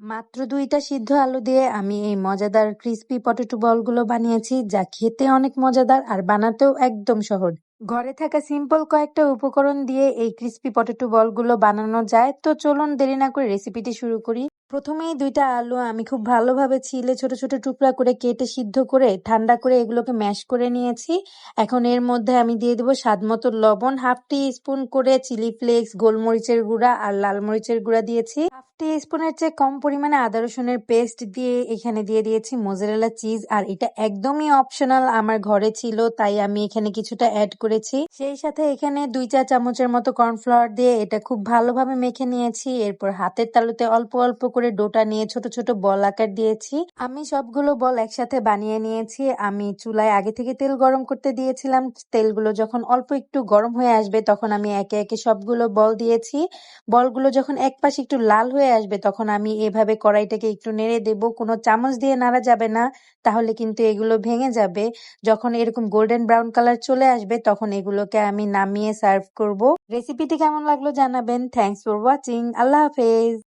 মাত্র ২টা সিদ্ধ আলু দিয়ে আমি এই মজাদার ক্রিস্পি পটেটো বলগুলো বানিয়েছি, যা খেতে অনেক মজাদার আর বানাতেও একদম সহজ। ঘরে থাকা সিম্পল কয়েকটা উপকরণ দিয়ে এই ক্রিস্পি পটেটো বলগুলো বানানো যায়। তো চলুন দেরি না করে রেসিপিটি শুরু করি। প্রথমেই ২টা আলু আমি খুব ভালোভাবে ছিলে ছোট ছোট টুকরা করে কেটে সিদ্ধ করে ঠান্ডা করে এগুলোকে ম্যাশ করে নিয়েছি। এখন এর মধ্যে আমি দিয়ে দেবো স্বাদ মতো লবণ, হাফ টি স্পুন করে চিলি ফ্লেক্স, গোলমরিচের গুঁড়া আর লাল মরিচের গুঁড়া দিয়েছি। হাফ টি স্পুনের চেয়ে কম পরিমাণে আদা রসুনের পেস্ট দিয়ে এখানে দিয়ে দিয়েছি মোজারেলা চিজ। আর এটা একদমই অপশনাল, আমার ঘরে ছিল তাই আমি এখানে কিছুটা অ্যাড করেছি। সেই সাথে এখানে ২ চা চামচের মতো কর্নফ্লাওয়ার দিয়ে এটা খুব ভালোভাবে মেখে নিয়েছি। এরপর হাতের তালুতে অল্প অল্প করে ডোটা নিয়ে ছোট ছোট বল আকার দিয়েছি। আমি সবগুলো বল একসাথে বানিয়ে নিয়েছি। আমি চুলায় আগে থেকে তেল গরম করতে দিয়েছিলাম। তেলগুলো যখন অল্প একটু গরম হয়ে আসবে তখন আমি একে একে সবগুলো বল দিয়েছি। বলগুলো যখন এক পাশে একটু লাল হয়ে আসবে তখন আমি এভাবে কড়াইটাকে একটু নেড়ে দেব। কোনো চামচ দিয়ে নাড়া যাবে না, তাহলে কিন্তু এগুলো ভেঙে যাবে। যখন এরকম গোল্ডেন ব্রাউন কালার চলে আসবে তখন এগুলোকে আমি নামিয়ে সার্ভ করব। রেসিপিটি কেমন লাগলো জানাবেন। Thanks for watching. আল্লাহ হাফেজ।